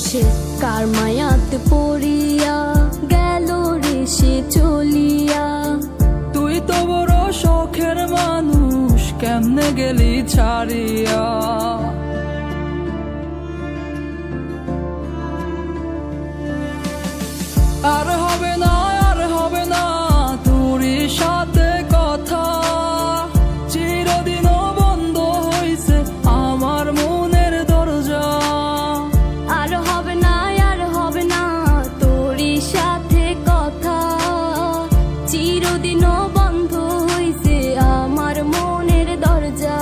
সে কার মায়াতে পড়িয়া গেল রে সে চলিয়া। তুই তো বড় শখের মানুষ, কেমনে গেলি ছাড়িয়া। আর হবে না, আর হবে না তোরই সাথে কথা, চিরদিনও বন্ধ হইছে আমার মনের দরজা। আর হবে না, আর হবে না তোরই সাথে কথা, চিরদিনও বন্ধ হইছে আমার মনের দরজা।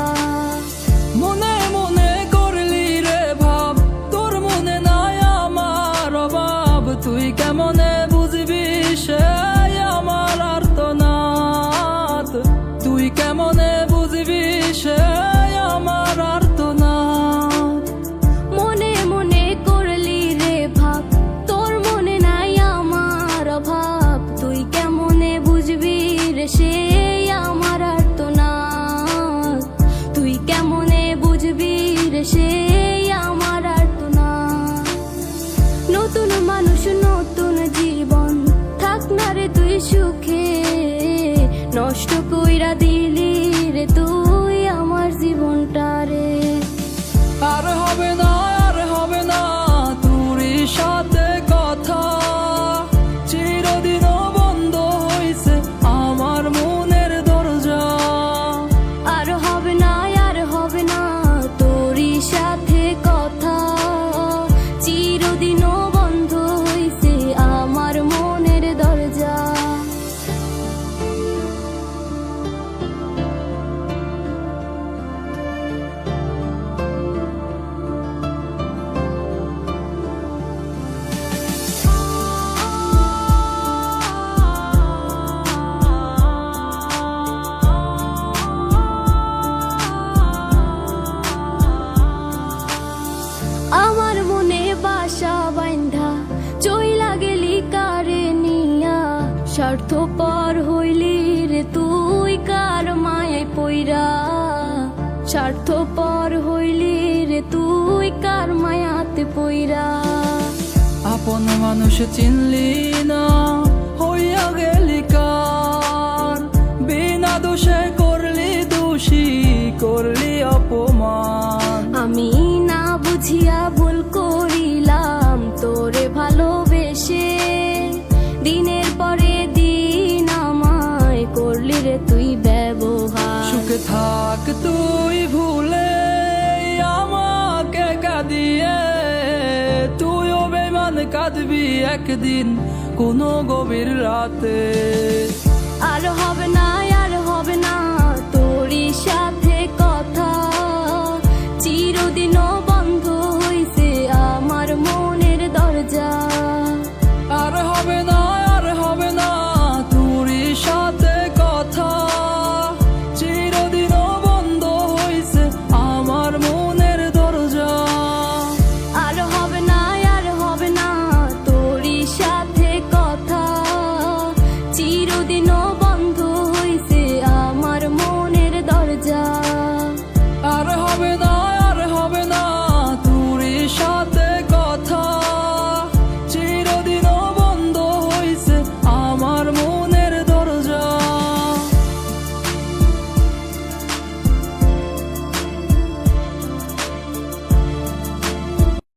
মনে মনে করলি রে ভাব, তোর মনে নাই আমার অভাব। তুই কেমনে বুঝবি সে আমার আর্তনাদ, তুই কেমনে বুঝবি সে আমার আর্তনাদ। মনে মনে করলি রে ভাব, তোর মনে নাই আমার অভাব। তুই কেমনে বুঝবি রে সে আমার আর্তনাদ, তুই কেমনে বুঝবি রে সে আমার আর্তনাদ। নতুন মানুষ নতুন জীবন, থাক না রে তুই সুখে, নষ্ট কইরা দিলি রে তুই আমার জীবনটা রে। আর হবে না, আর হবে না তোরই সাথে কথা, চিরদিনও বন্ধ হইছে আমার মনের দরজা। আর হবে না, আর হবে না তোরই সাথে কথা, চিরদিনও বন্ধ হইছে আমার মনের দরজা। আমার মনে বাসা বাইন্ধা চইলা গেলি কারে নিয়া, স্বার্থপর হইলি রে তুই কার মায়ায় পইরা। স্বার্থপর হইলি রে তুই কার মায়াতে পইরা। আপন মানুষ চিনলি না, হইয়া গেলি কার। বিনা দোষে করলি দোষী, করলি অপমান। আমি না বুঝিয়া ভুল করিলাম তোরে ভালোবেসে, দিনের পরে দিন আমায় করলি রে তুই ব্যবহার। সুখে থাক তুই ভুলে আমাকে কাঁদিয়ে, তুইও বেমান কাঁদবি একদিন কোনো গভীর রাতে। আর হবে না, আর হবে না তোরই সাথে কথা, চিরদিনও